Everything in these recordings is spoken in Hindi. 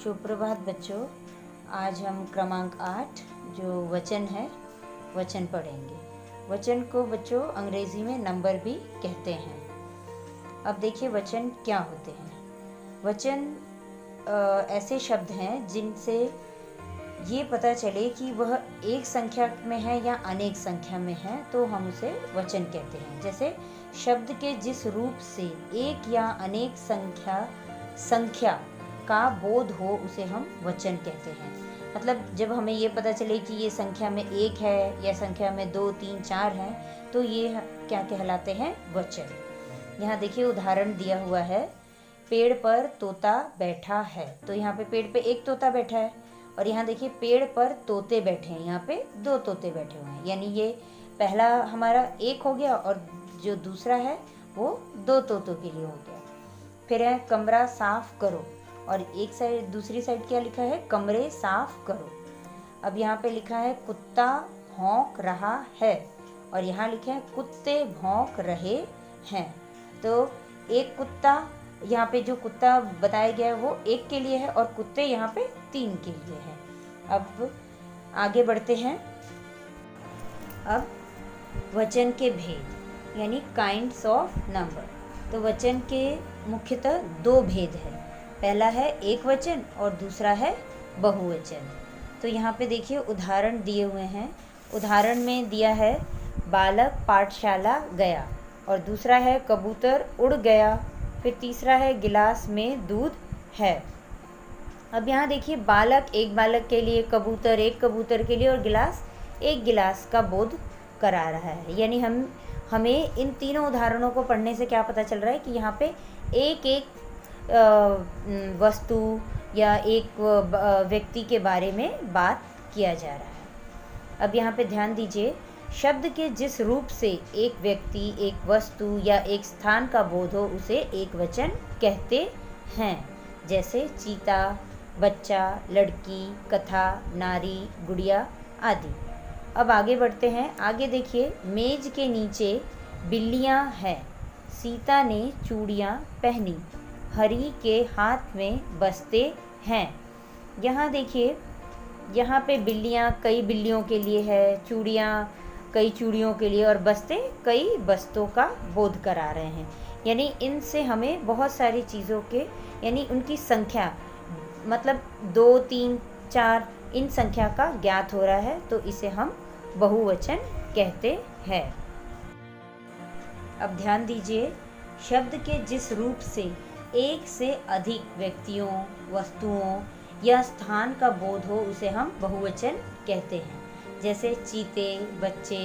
सुप्रभात बच्चों। आज हम क्रमांक 8 जो वचन है वचन पढ़ेंगे। वचन को बच्चों अंग्रेजी में नंबर भी कहते हैं। अब देखिए वचन क्या होते हैं। वचन ऐसे शब्द हैं जिनसे ये पता चले कि वह एक संख्या में है या अनेक संख्या में है, तो हम उसे वचन कहते हैं। जैसे शब्द के जिस रूप से एक या अनेक संख्या का बोध हो उसे हम वचन कहते हैं। मतलब जब हमें ये पता चले कि ये संख्या में एक है या संख्या में 2, 3, 4 है, तो ये क्या कहलाते हैं? वचन। यहाँ देखिए उदाहरण दिया हुआ है, पेड़ पर तोता बैठा है। तो यहाँ पे पेड़ पे एक तोता बैठा है, और यहाँ देखिए पेड़ पर तोते बैठे हैं, यहाँ पे 2 तोते बैठे हुए हैं। यानी ये पहला हमारा एक हो गया और जो दूसरा है वो 2 तोतों के लिए हो गया। फिर है कमरा साफ करो, और एक साइड दूसरी साइड क्या लिखा है? कमरे साफ करो। अब यहाँ पे लिखा है कुत्ता भौंक रहा है, और यहाँ लिखे हैं कुत्ते भौंक रहे हैं। तो एक कुत्ता, यहाँ पे जो कुत्ता बताया गया है वो एक के लिए है, और कुत्ते यहाँ पे 3 के लिए है। अब आगे बढ़ते हैं। अब वचन के भेद यानी काइंड्स ऑफ नंबर। तो वचन के मुख्यतः 2 भेद है। पहला है एक वचन और दूसरा है बहुवचन। तो यहाँ पे देखिए उदाहरण दिए हुए हैं। उदाहरण में दिया है बालक पाठशाला गया, और दूसरा है कबूतर उड़ गया, फिर तीसरा है गिलास में दूध है। अब यहाँ देखिए बालक एक बालक के लिए, कबूतर एक कबूतर के लिए, और गिलास एक गिलास का बोध करा रहा है। यानी हमें इन तीनों उदाहरणों को पढ़ने से क्या पता चल रहा है कि यहाँ पे एक एक वस्तु या एक व्यक्ति के बारे में बात किया जा रहा है। अब यहाँ पे ध्यान दीजिए, शब्द के जिस रूप से एक व्यक्ति, एक वस्तु या एक स्थान का बोध हो उसे एक वचन कहते हैं। जैसे चीता, बच्चा, लड़की, कथा, नारी, गुड़िया आदि। अब आगे बढ़ते हैं। आगे देखिए मेज के नीचे बिल्लियाँ हैं, सीता ने चूड़ियाँ पहनी, हरी के हाथ में बस्ते हैं। यहाँ देखिए यहाँ पे बिल्लियाँ कई बिल्लियों के लिए है, चूड़ियाँ कई चूड़ियों के लिए, और बस्ते कई बस्तों का बोध करा रहे हैं। यानी इनसे हमें बहुत सारी चीज़ों के यानी उनकी संख्या, मतलब 2, 3, 4 इन संख्या का ज्ञात हो रहा है, तो इसे हम बहुवचन कहते हैं। अब ध्यान दीजिए, शब्द के जिस रूप से एक से अधिक व्यक्तियों, वस्तुओं या स्थान का बोध हो उसे हम बहुवचन कहते हैं। जैसे चीते, बच्चे,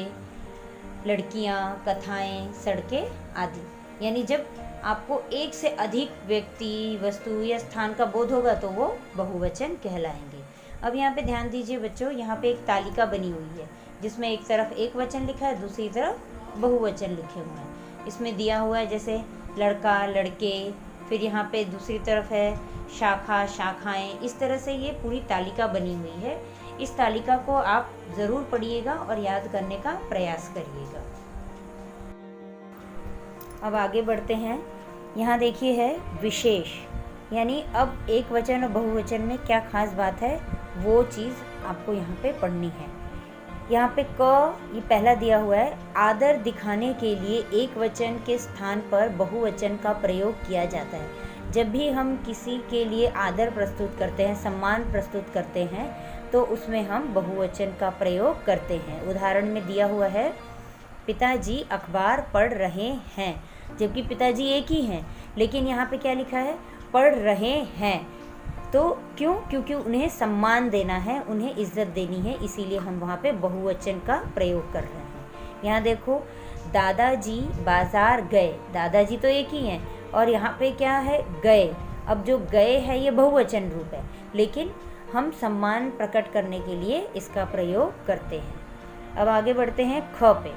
लड़कियां, कथाएं, सड़कें आदि। यानी जब आपको एक से अधिक व्यक्ति, वस्तु या स्थान का बोध होगा तो वो बहुवचन कहलाएंगे। अब यहाँ पे ध्यान दीजिए बच्चों, यहाँ पे एक तालिका बनी हुई है जिसमें एक तरफ एक वचन लिखा है, दूसरी तरफ बहुवचन लिखे हुए हैं। इसमें दिया हुआ है जैसे लड़का, लड़के, फिर यहाँ पे दूसरी तरफ है शाखा, शाखाएं। इस तरह से ये पूरी तालिका बनी हुई है। इस तालिका को आप ज़रूर पढ़िएगा और याद करने का प्रयास करिएगा। अब आगे बढ़ते हैं। यहाँ देखिए है विशेष, यानी अब एक वचन और बहुवचन में क्या खास बात है वो चीज़ आपको यहाँ पे पढ़नी है। यहाँ पे क ये पहला दिया हुआ है, आदर दिखाने के लिए एक वचन के स्थान पर बहुवचन का प्रयोग किया जाता है। जब भी हम किसी के लिए आदर प्रस्तुत करते हैं, सम्मान प्रस्तुत करते हैं, तो उसमें हम बहुवचन का प्रयोग करते हैं। उदाहरण में दिया हुआ है पिताजी अखबार पढ़ रहे हैं, जबकि पिताजी एक ही हैं, लेकिन यहाँ पे क्या लिखा है? पढ़ रहे हैं। तो क्यों? क्योंकि उन्हें सम्मान देना है, उन्हें इज्जत देनी है, इसीलिए हम वहाँ पे बहुवचन का प्रयोग कर रहे हैं। यहाँ देखो दादाजी बाजार गए, दादाजी तो एक ही हैं, और यहाँ पे क्या है? गए। अब जो गए है ये बहुवचन रूप है, लेकिन हम सम्मान प्रकट करने के लिए इसका प्रयोग करते हैं। अब आगे बढ़ते हैं ख पे।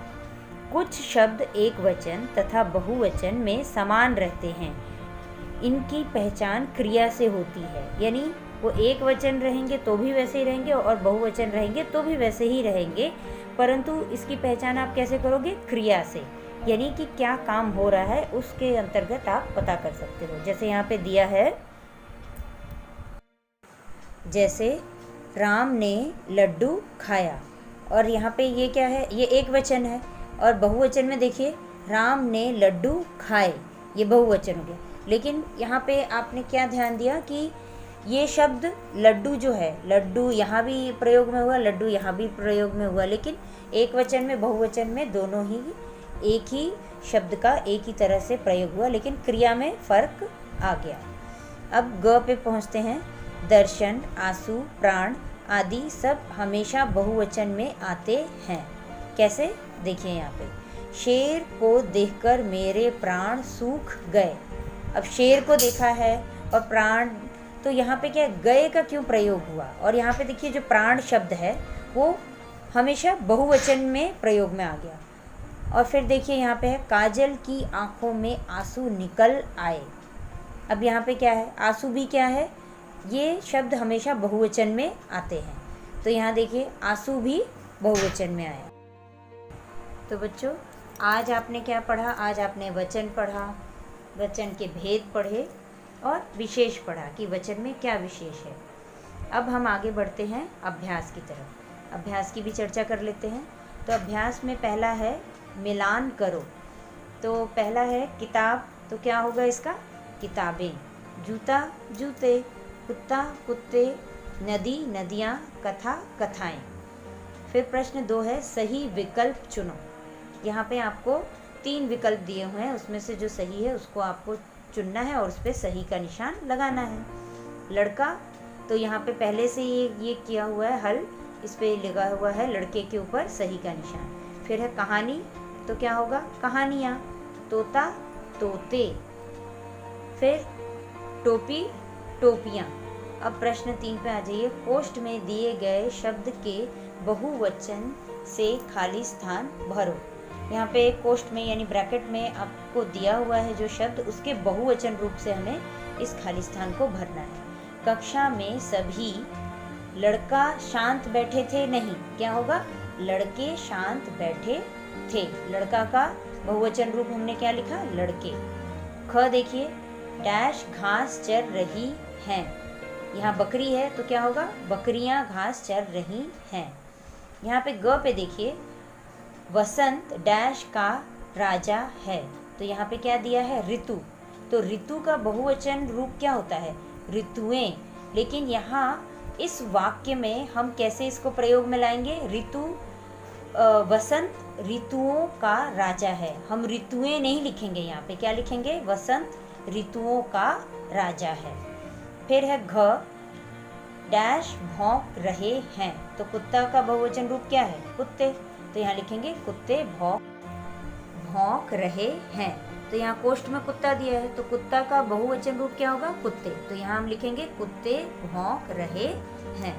कुछ शब्द एक वचन तथा बहुवचन में समान रहते हैं, इनकी पहचान क्रिया से होती है। यानी वो एक वचन रहेंगे तो भी वैसे ही रहेंगे, और बहुवचन रहेंगे तो भी वैसे ही रहेंगे, परंतु इसकी पहचान आप कैसे करोगे? क्रिया से। यानी कि क्या काम हो रहा है उसके अंतर्गत आप पता कर सकते हो। जैसे यहाँ पे दिया है जैसे राम ने लड्डू खाया। और यहाँ पे ये क्या है, ये एक वचन है। और बहुवचन में देखिए राम ने लड्डू खाए, ये बहुवचन हो गया। लेकिन यहाँ पे आपने क्या ध्यान दिया कि ये शब्द लड्डू जो है, लड्डू यहाँ भी प्रयोग में हुआ, लड्डू यहाँ भी प्रयोग में हुआ, लेकिन एक वचन में बहुवचन में दोनों ही एक ही शब्द का एक ही तरह से प्रयोग हुआ, लेकिन क्रिया में फ़र्क आ गया। अब ग पे पहुँचते हैं। दर्शन, आंसू, प्राण आदि सब हमेशा बहुवचन में आते हैं। कैसे, देखिए यहाँ पे, शेर को देखकर मेरे प्राण सूख गए। अब शेर को देखा है और प्राण, तो यहाँ पे क्या गए का क्यों प्रयोग हुआ? और यहाँ पे देखिए जो प्राण शब्द है वो हमेशा बहुवचन में प्रयोग में आ गया। और फिर देखिए यहाँ पे है काजल की आंखों में आंसू निकल आए। अब यहाँ पे क्या है, आंसू भी क्या है, ये शब्द हमेशा बहुवचन में आते हैं। तो यहाँ देखिए आंसू भी बहुवचन में आया। तो बच्चों आज आपने क्या पढ़ा? आज आपने वचन पढ़ा, वचन के भेद पढ़े और विशेष पढ़ा कि वचन में क्या विशेष है। अब हम आगे बढ़ते हैं अभ्यास की तरफ। अभ्यास की भी चर्चा कर लेते हैं। तो अभ्यास में पहला है मिलान करो। तो पहला है किताब, तो क्या होगा इसका? किताबें। जूता, जूते। कुत्ता, कुत्ते। नदी, नदियाँ। कथा, कथाएँ। फिर प्रश्न 2 है सही विकल्प चुनो। यहाँ पे आपको 3 विकल्प दिए हुए हैं, उसमें से जो सही है उसको आपको चुनना है और उस पर सही का निशान लगाना है। लड़का, तो यहाँ पे पहले से ये किया हुआ है हल, इस पे लगा हुआ है लड़के के ऊपर सही का निशान। फिर है कहानी, तो क्या होगा? कहानियाँ। तोता, तोते। फिर टोपी, टोपियाँ। अब प्रश्न 3 पे आ जाइए। कोष्ठ में दिए गए शब्द के बहुवचन से खाली स्थान भरो। यहाँ पे कोष्ठ में यानी ब्रैकेट में आपको दिया हुआ है जो शब्द, उसके बहुवचन रूप से हमें इस खाली स्थान को भरना है। कक्षा में सभी लड़का शांत बैठे थे, नहीं, क्या होगा? लड़के शांत बैठे थे। लड़का का बहुवचन रूप हमने क्या लिखा? लड़के। ख देखिए, डैश घास चर रही हैं। यहाँ बकरी है तो क्या होगा? बकरियां घास चर रही हैं। यहाँ पे ग पे देखिए, वसंत डैश का राजा है। तो यहाँ पे क्या दिया है? ऋतु। तो ऋतु का बहुवचन रूप क्या होता है? ऋतुएं। लेकिन यहाँ इस वाक्य में हम कैसे इसको प्रयोग में लाएंगे? ऋतु, वसंत ऋतुओं का राजा है। हम ऋतुएं नहीं लिखेंगे, यहाँ पे क्या लिखेंगे? वसंत ऋतुओं का राजा है। फिर है घ, डैश भौंक रहे हैं। तो कुत्ता का बहुवचन रूप क्या है? कुत्ते। तो यहाँ लिखेंगे कुत्ते भौंक रहे हैं। तो यहाँ कोष्ठ में कुत्ता दिया है, तो कुत्ता का बहुवचन रूप क्या होगा? कुत्ते। तो यहाँ हम लिखेंगे कुत्ते भौंक रहे हैं।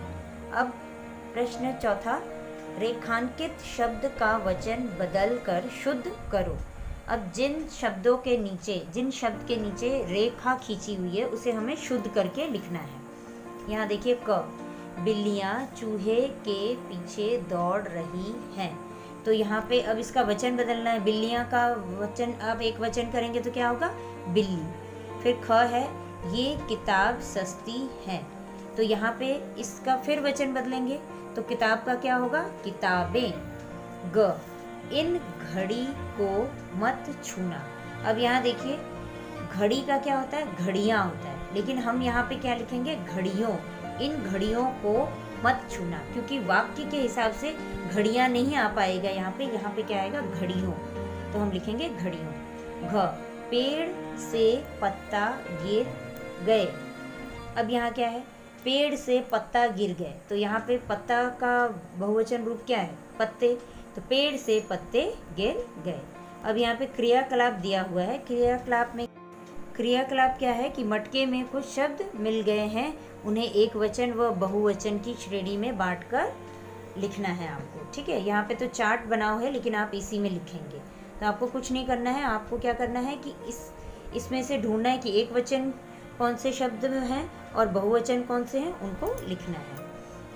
अब प्रश्न 4, रेखांकित शब्द का वचन बदल कर शुद्ध करो। अब जिन शब्दों के नीचे, जिन शब्द के नीचे रेखा खींची हुई है उसे हमें शुद्ध करके लिखना है। यहाँ देखिए क, बिल्लियाँ चूहे के पीछे दौड़ रही हैं। तो यहाँ पे अब इसका वचन बदलना है। बिल्लियाँ का वचन अब एक वचन करेंगे तो क्या होगा? बिल्ली। फिर ख है, ये किताब सस्ती है। तो यहाँ पे इसका फिर वचन बदलेंगे तो किताब का क्या होगा? किताबें। ग, इन घड़ी को मत छूना। अब यहाँ देखिए घड़ी का क्या होता है? घड़ियाँ होता है, लेकिन हम यहाँ पे क्या लिखेंगे? घड़ियों। इन घड़ियों को मत छूना, क्योंकि वाक्य के हिसाब से घड़ियाँ नहीं आ पाएगा यहाँ पे क्या आएगा? घड़ियों। तो हम लिखेंगे घड़ियों। घ, पेड़ से पत्ता गिर गए। अब यहाँ क्या है? पेड़ से पत्ता गिर गए। तो यहाँ पे पत्ता का बहुवचन रूप क्या है? पत्ते। तो पेड़ से पत्ते गिर गए। अब यहाँ पे क्रियाकलाप दिया हुआ है। क्रियाकलाप क्या है कि मटके में कुछ शब्द मिल गए हैं, उन्हें एक वचन व बहुवचन की श्रेणी में बांटकर लिखना है आपको। ठीक है, यहाँ पे तो चार्ट बना हुआ है लेकिन आप इसी में लिखेंगे। तो आपको कुछ नहीं करना है, आपको क्या करना है कि इसमें से ढूंढना है कि एक वचन कौन से शब्द में हैं और बहुवचन कौन से हैं, उनको लिखना है।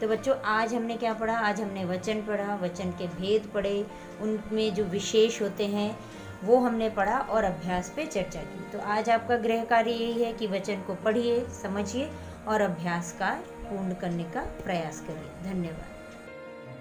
तो बच्चों आज हमने क्या पढ़ा? आज हमने वचन पढ़ा, वचन के भेद पढ़े, उनमें जो विशेष होते हैं वो हमने पढ़ा और अभ्यास पे चर्चा की। तो आज आपका गृह कार्य यही है कि वचन को पढ़िए, समझिए और अभ्यास का पूर्ण करने का प्रयास करिए। धन्यवाद।